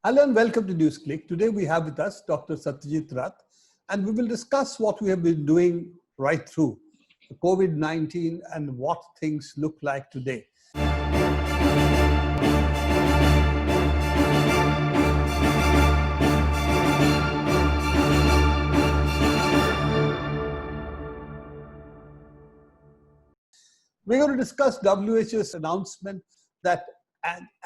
Hello and welcome to NewsClick. Today we have with us Dr. Satyajit Rath, and we will discuss what we have been doing right through the COVID-19 and what things look like today. We're going to discuss WHO's announcement that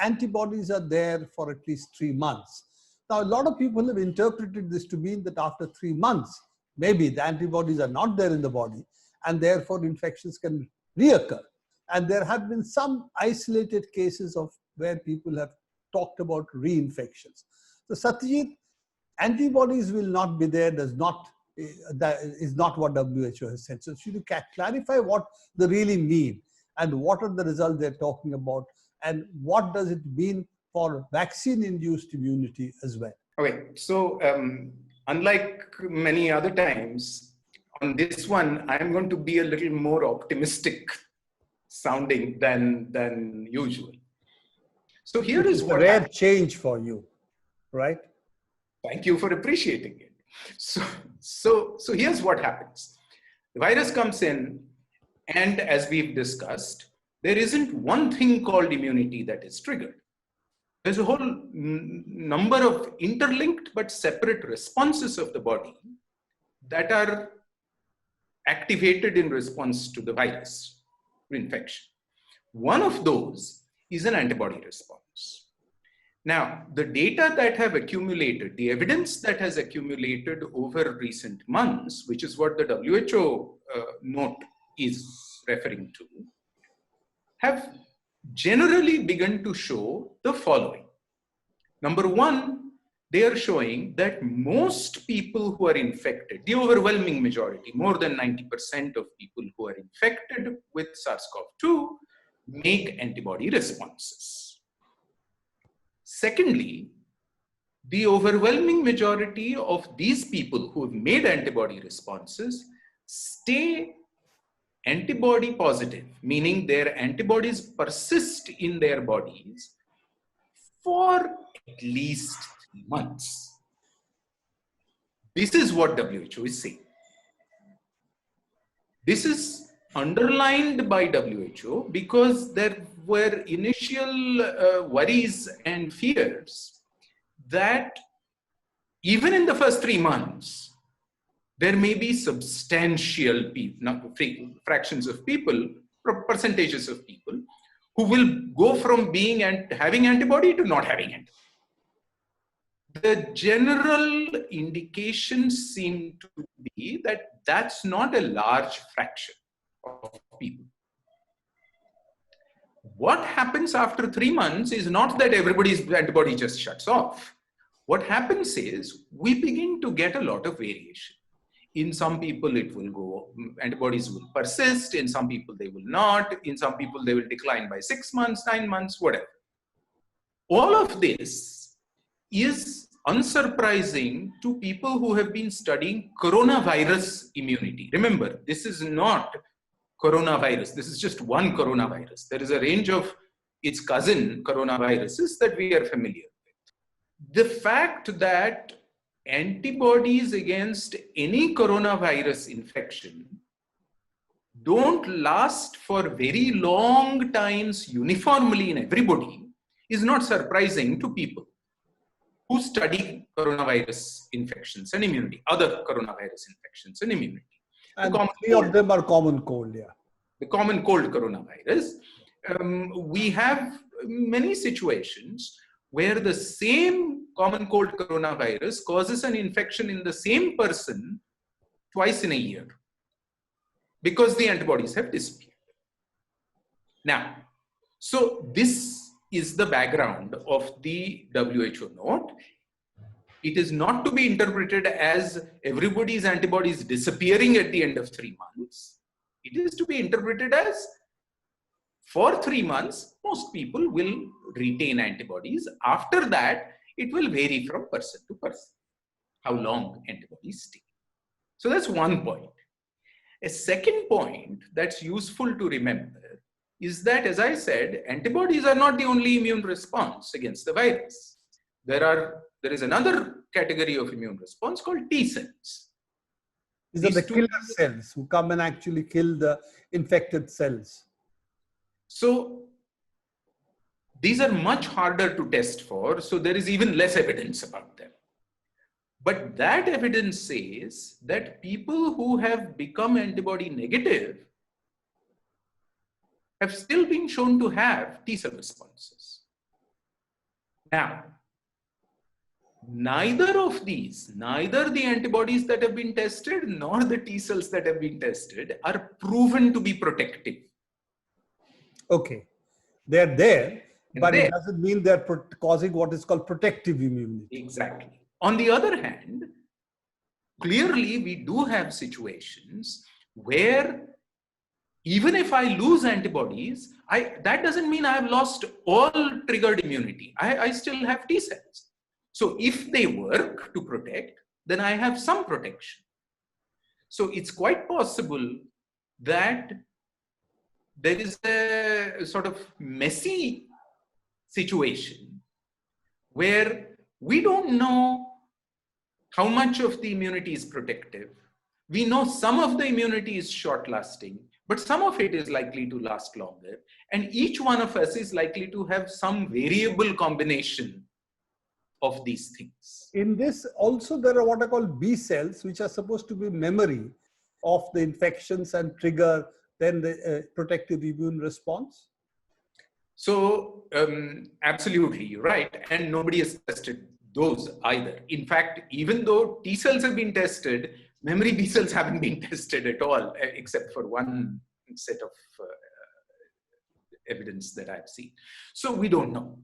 antibodies are there for at least 3 months. Now, a lot of people have interpreted this to mean that after 3 months, maybe the antibodies are not there in the body and therefore infections can reoccur. And there have been some isolated cases of where people have talked about reinfections. So Satyajit, antibodies will not be there, that is not what WHO has said. So should you clarify what they really mean and what are the results they're talking about and what does it mean for vaccine-induced immunity as well? Okay, so unlike many other times, on this one, I'm going to be a little more optimistic sounding than usual. So here is what a rare change for you, right? Thank you for appreciating it. So here's what happens. The virus comes in, and as we've discussed, there isn't one thing called immunity that is triggered. There's a whole number of interlinked but separate responses of the body that are activated in response to the virus infection. One of those is an antibody response. Now, the data that have accumulated, the evidence that has accumulated over recent months, which is what the WHO note is referring to, have generally begun to show the following. Number one, they are showing that most people who are infected, the overwhelming majority, more than 90% of people who are infected with SARS-CoV-2 make antibody responses. Secondly, the overwhelming majority of these people who have made antibody responses stay antibody positive, meaning their antibodies persist in their bodies for at least 3 months. This is what WHO is saying. This is underlined by WHO because there were initial worries and fears that even in the first 3 months, there may be substantial fractions of people, percentages of people, who will go from being and having antibody to not having antibody. The general indications seem to be that that's not a large fraction of people. What happens after 3 months is not that everybody's antibody just shuts off. What happens is we begin to get a lot of variation. In some people, it will go, antibodies will persist. In some people, they will not. In some people, they will decline by 6 months, 9 months, whatever. All of this is unsurprising to people who have been studying coronavirus immunity. Remember, this is not coronavirus. This is just one coronavirus. There is a range of its cousin coronaviruses that we are familiar with. The fact that antibodies against any coronavirus infection don't last for very long times uniformly in everybody is not surprising to people who study coronavirus infections and immunity, other coronavirus infections and immunity. And three of them are common cold, yeah. The common cold coronavirus. We have many situations where the same common cold coronavirus causes an infection in the same person twice in a year because the antibodies have disappeared. Now, so this is the background of the WHO note. It is not to be interpreted as everybody's antibodies disappearing at the end of 3 months. It is to be interpreted as for 3 months, most people will retain antibodies. After that, it will vary from person to person, how long antibodies stay. So that's one point. A second point that's useful to remember is that, as I said, antibodies are not the only immune response against the virus. there is another category of immune response called T cells. These are the These two, killer cells who come and actually kill the infected cells. so these are much harder to test for, so there is even less evidence about them. But that evidence says that people who have become antibody negative have still been shown to have T cell responses. Now, neither of these, neither the antibodies that have been tested nor the T cells that have been tested are proven to be protective. Okay, they're there, but There, it doesn't mean they're causing what is called protective immunity. exactly. On the other hand, clearly we do have situations where even if I lose antibodies, that doesn't mean I have lost all triggered immunity. I still have T cells. So if they work to protect, then I have some protection. So it's quite possible that there is a sort of messy situation where we don't know how much of the immunity is protective. We know some of the immunity is short lasting, but some of it is likely to last longer. And each one of us is likely to have some variable combination of these things. In this also, there are what are called B cells, which are supposed to be memory of the infections and trigger then the protective immune response. So absolutely, you're right. And nobody has tested those either. In fact, even though T cells have been tested, memory B cells haven't been tested at all, except for one set of evidence that I've seen. So we don't know.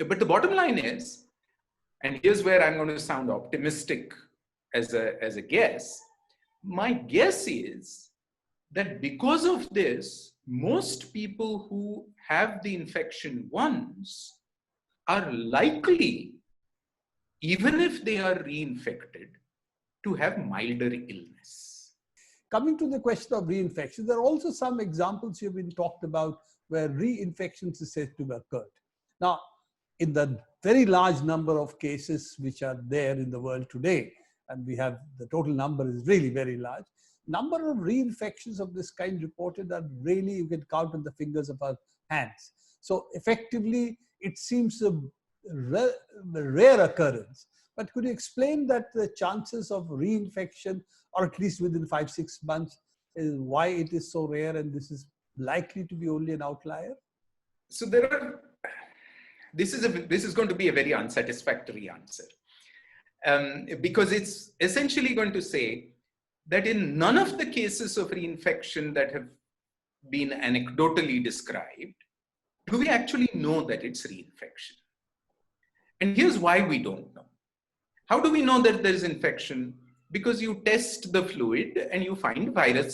But the bottom line is, and here's where I'm going to sound optimistic as a guess, my guess is that because of this, most people who have the infection once are likely, even if they are reinfected, to have milder illness. Coming to the question of reinfection, there are also some examples you've been talked about where reinfections is said to have occurred. Now, in the very large number of cases which are there in the world today, and we have the total number is really very large, number of reinfections of this kind reported are really, you can count on the fingers of our hands. So effectively, it seems a rare occurrence. But could you explain that the chances of reinfection, or at least within 5-6 months, is why it is so rare and this is likely to be only an outlier? So this is going to be a very unsatisfactory answer, because it's essentially going to say that in none of the cases of reinfection that have been anecdotally described, do we actually know that it's reinfection? And here's why we don't know. How do we know that there's infection? Because you test the fluid and you find viral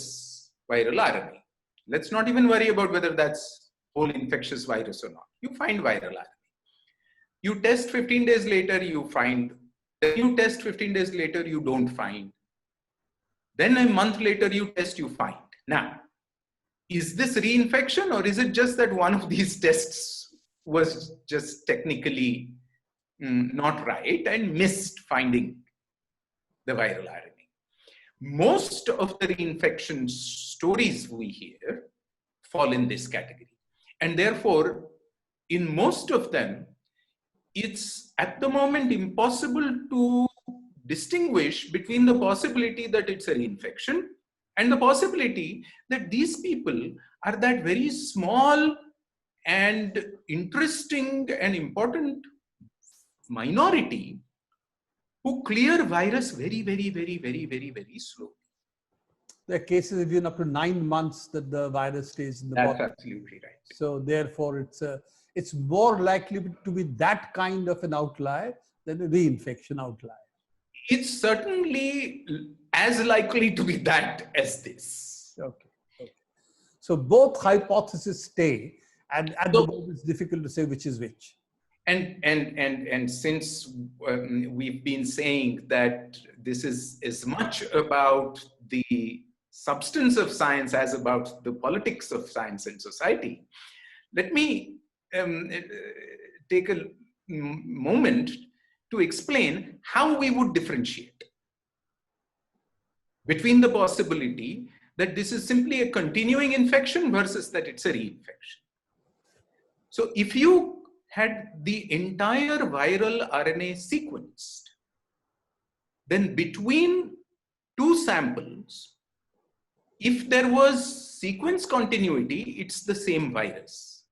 RNA. Let's not even worry about whether that's whole infectious virus or not. You find viral RNA. You test 15 days later, you find. Then you test 15 days later, you don't find. Then a month later, you test, you find. Now, is this reinfection, or is it just that one of these tests was just technically not right and missed finding the viral RNA? Most of the reinfection stories we hear fall in this category. And therefore, in most of them, it's at the moment impossible to distinguish between the possibility that it's a reinfection and the possibility that these people are that very small and interesting and important minority who clear virus very, very, very, very, very, very slowly. There are cases even up to 9 months that the virus stays in the body. That's absolutely right. So therefore, it's more likely to be that kind of an outlier than a reinfection outlier. It's certainly as likely to be that as this. Okay. So both hypotheses stay, and at the moment it's difficult to say which is which. And since we've been saying that this is as much about the substance of science as about the politics of science and society, let me take a moment to explain how we would differentiate between the possibility that this is simply a continuing infection versus that it's a reinfection. So if you had the entire viral RNA sequenced, then between two samples, if there was sequence continuity, it's the same virus.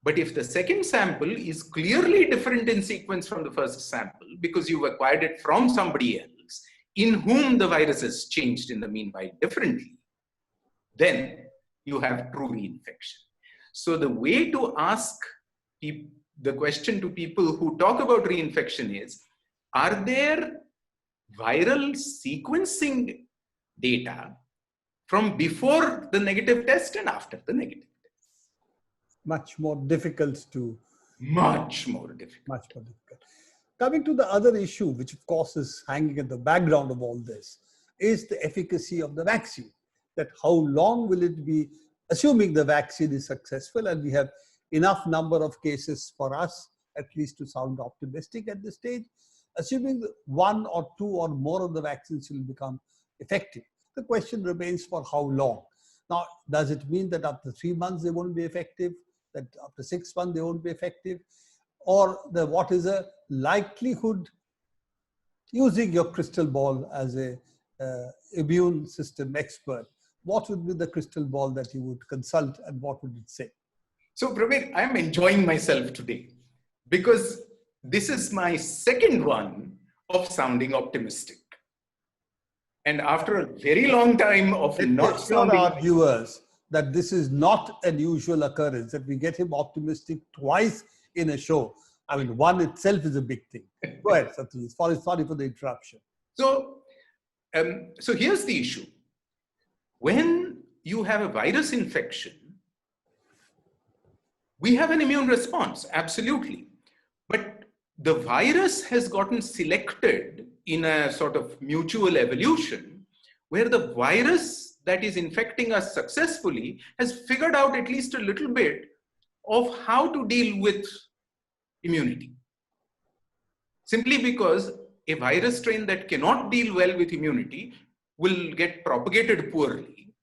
But if the second sample is clearly different in sequence from the first sample because you've acquired it from somebody else in whom the virus has changed in the meanwhile differently, then you have true reinfection. So the way to ask the question to people who talk about reinfection is, are there viral sequencing data from before the negative test and after the negative test? Much more difficult to... Much more difficult. Much more difficult. Coming to the other issue, which of course is hanging at the background of all this, is the efficacy of the vaccine. That how long will it be, assuming the vaccine is successful and we have enough number of cases for us, at least to sound optimistic at this stage, assuming that one or two or more of the vaccines will become effective. The question remains for how long. Now, does it mean that after 3 months they won't be effective, that after 6 months they won't be effective? Or what is a likelihood, using your crystal ball as a immune system expert, what would be the crystal ball that you would consult and what would it say? So Praveen, I'm enjoying myself today because this is my second one of sounding optimistic. And after a very long time of not sounding... our viewers that this is not an usual occurrence, that we get him optimistic twice in a show. I mean, one itself is a big thing. Go ahead, Satyajit. Sorry for the interruption. So here's the issue. When you have a virus infection, we have an immune response, absolutely. But the virus has gotten selected in a sort of mutual evolution where the virus that is infecting us successfully has figured out at least a little bit of how to deal with immunity. Simply because a virus strain that cannot deal well with immunity will get propagated poorly.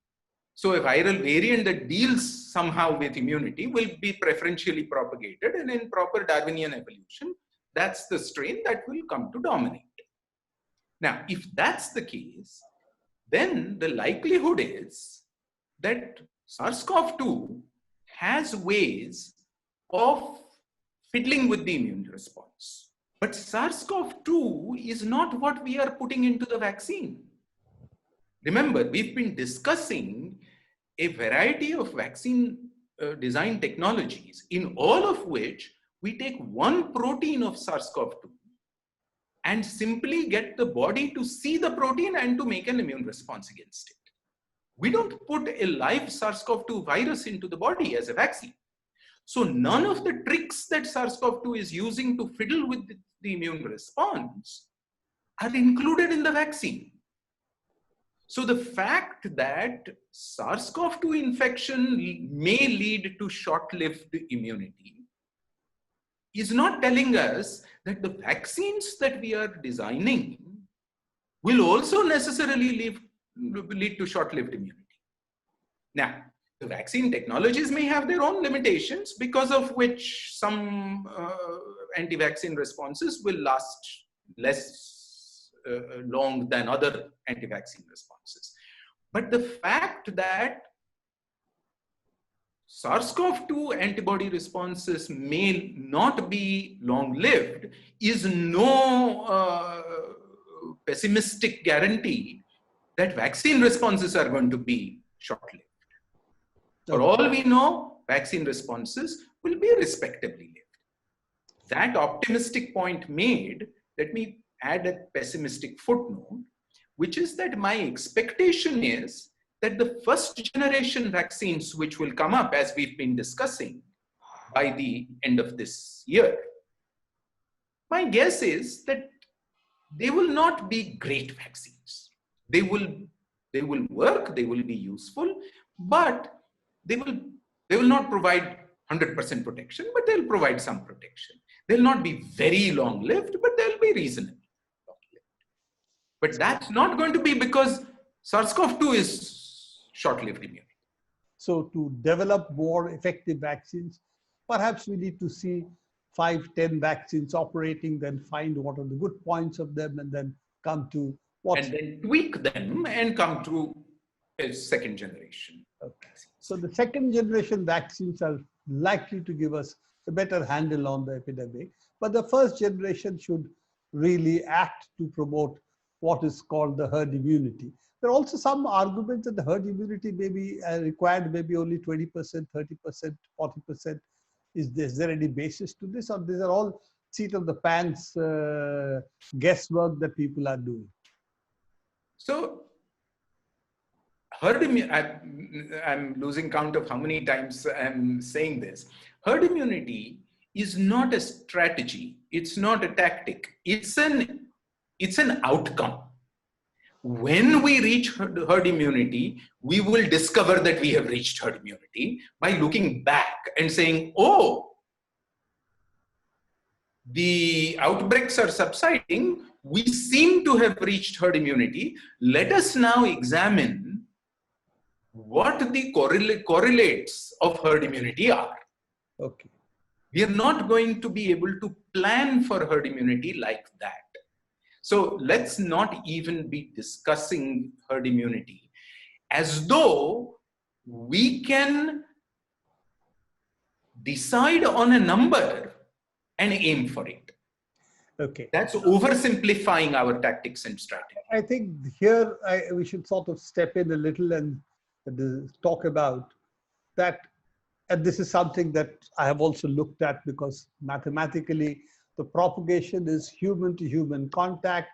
So a viral variant that deals somehow with immunity will be preferentially propagated, and in proper Darwinian evolution, that's the strain that will come to dominate. Now, if that's the case, then the likelihood is that SARS-CoV-2 has ways of fiddling with the immune response. But SARS-CoV-2 is not what we are putting into the vaccine. Remember, we've been discussing a variety of vaccine design technologies, in all of which we take one protein of SARS-CoV-2 and simply get the body to see the protein and to make an immune response against it. We don't put a live SARS-CoV-2 virus into the body as a vaccine. So none of the tricks that SARS-CoV-2 is using to fiddle with the immune response are included in the vaccine. So the fact that SARS-CoV-2 infection may lead to short-lived immunity is not telling us that the vaccines that we are designing will also necessarily lead to short-lived immunity. Now, the vaccine technologies may have their own limitations, because of which some anti-vaccine responses will last less long than other anti-vaccine responses. But the fact that SARS-CoV-2 antibody responses may not be long-lived is no pessimistic guarantee that vaccine responses are going to be short-lived. For all we know, vaccine responses will be respectively lived. That optimistic point made, let me add a pessimistic footnote, which is that my expectation is that the first generation vaccines which will come up, as we've been discussing, by the end of this year, my guess is that they will not be great vaccines. They will work, they will be useful, but they will not provide 100% protection, but they'll provide some protection. They'll not be very long-lived, but they'll be reasonable. But that's not going to be because SARS-CoV-2 is short-lived immunity. So to develop more effective vaccines, perhaps we need to see 5, 10 vaccines operating, then find what are the good points of them, and then come to what. And then tweak them and come to a second generation. Okay. So the second generation vaccines are likely to give us a better handle on the epidemic, but the first generation should really act to promote what is called the herd immunity. There are also some arguments that the herd immunity may be required, maybe only 20%, 30%, 40%. Is there any basis to this, or these are all seat of the pants guesswork that people are doing? So herd immunity, I'm losing count of how many times I'm saying this. Herd immunity is not a strategy. It's not a tactic. It's an outcome. When we reach herd immunity, we will discover that we have reached herd immunity by looking back and saying, oh, the outbreaks are subsiding. We seem to have reached herd immunity. Let us now examine what the correlates of herd immunity are. Okay. We are not going to be able to plan for herd immunity like that. So let's not even be discussing herd immunity as though we can decide on a number and aim for it. Okay. That's oversimplifying our tactics and strategy. I think here we should sort of step in a little and talk about that. And this is something that I have also looked at, because mathematically the propagation is human to human contact,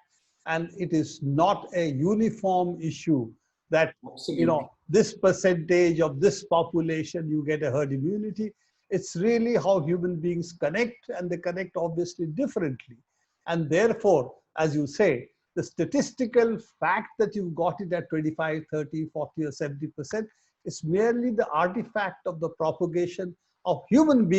and it is not a uniform issue that, Absolutely. you know, this percentage of this population you get a herd immunity. It's really how human beings connect, and they connect obviously differently. And therefore, as you say, the statistical fact that you've got it at 25, 30, 40 or 70% is merely the artifact of the propagation of human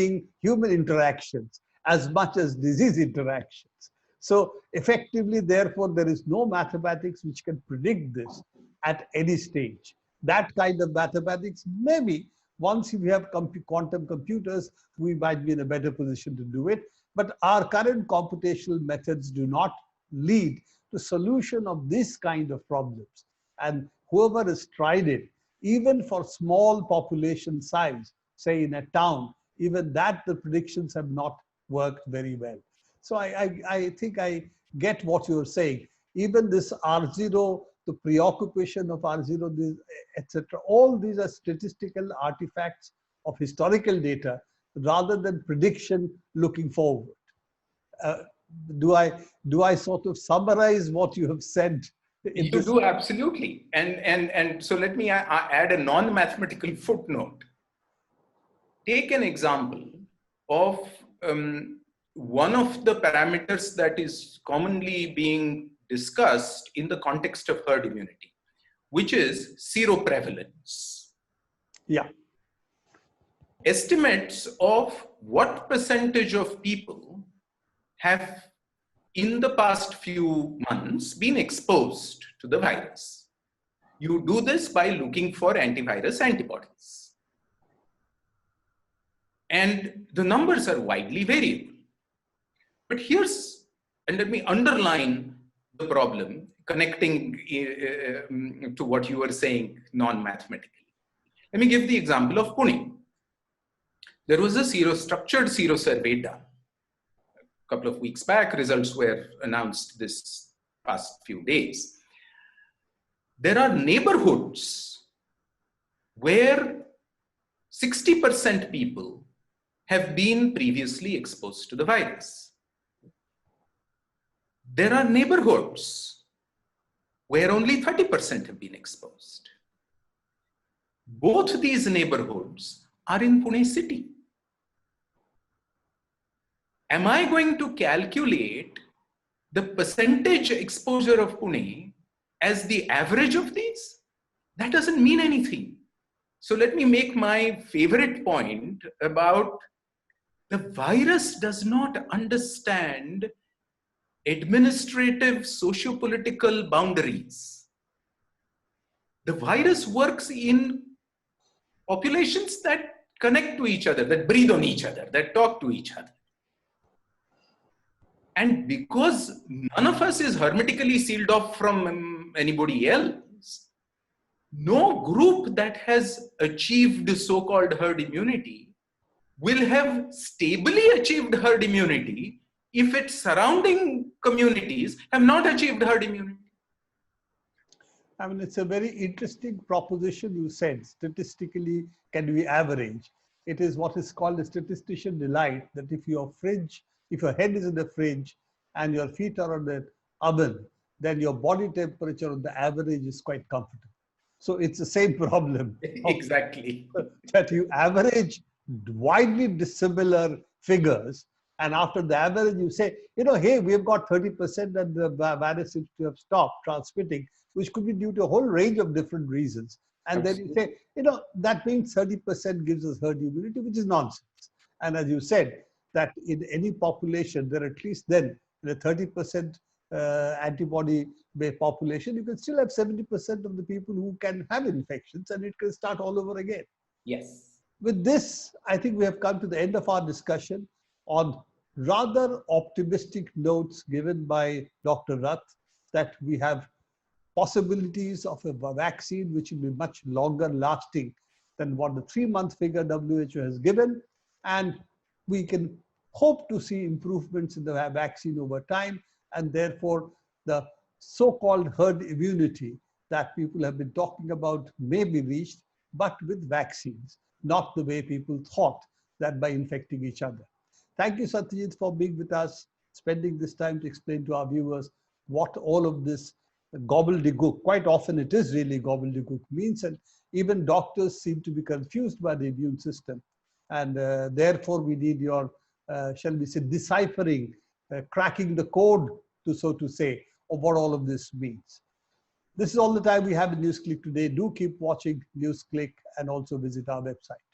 interactions as much as disease interactions. So effectively, therefore, there is no mathematics which can predict this at any stage. That kind of mathematics, maybe once we have quantum computers, we might be in a better position to do it. But our current computational methods do not lead to solution of this kind of problems. And whoever has tried it, even for small population size, say in a town, even that the predictions have not worked very well. So I think I get what you're saying. Even this R0, the preoccupation of R0, etc., all these are statistical artifacts of historical data rather than prediction looking forward. Do I sort of summarize what you have said? You do, absolutely. And so let me add a non-mathematical footnote. Take an example of one of the parameters that is commonly being discussed in the context of herd immunity, which is seroprevalence. Yeah. Estimates of what percentage of people have in the past few months been exposed to the virus. You do this by looking for antivirus antibodies. And the numbers are widely variable. But here's, and let me underline the problem, connecting to what you were saying non-mathematically. Let me give the example of Pune. There was a structured sero survey done. A couple of weeks back, results were announced this past few days. There are neighborhoods where 60% people have been previously exposed to the virus. There are neighborhoods where only 30% have been exposed. Both these neighborhoods are in Pune city. Am I going to calculate the percentage exposure of Pune as the average of these? That doesn't mean anything. So let me make my favorite point about The virus does not understand administrative socio-political boundaries. The virus works in populations that connect to each other, that breathe on each other, that talk to each other. And because none of us is hermetically sealed off from anybody else, no group that has achieved so-called herd immunity will have stably achieved herd immunity if its surrounding communities have not achieved herd immunity. I mean, it's a very interesting proposition you said. Statistically, can we average? It is what is called a statistician delight, that if your head is in the fridge and your feet are on the oven, then your body temperature on the average is quite comfortable. So it's the same problem. Exactly. That you average widely dissimilar figures, and after the average you say, hey, we've got 30% and the virus seems to have stopped transmitting, which could be due to a whole range of different reasons. And Absolutely. Then you say, that means 30% gives us herd immunity, which is nonsense. And as you said, that in any population, there at least then in a 30% antibody-based population, you can still have 70% of the people who can have infections, and it can start all over again. Yes. With this, I think we have come to the end of our discussion on rather optimistic notes given by Dr. Rath, that we have possibilities of a vaccine which will be much longer lasting than what the 3-month figure WHO has given. And we can hope to see improvements in the vaccine over time. And therefore, the so-called herd immunity that people have been talking about may be reached, but with vaccines, not the way people thought, that by infecting each other. Thank you, Satyajit, for being with us, spending this time to explain to our viewers what all of this gobbledygook, quite often it is really gobbledygook, means, and even doctors seem to be confused by the immune system. And therefore, we need your, shall we say, deciphering, cracking the code, so to say, of what all of this means. This is all the time we have in NewsClick today. Do keep watching NewsClick and also visit our website.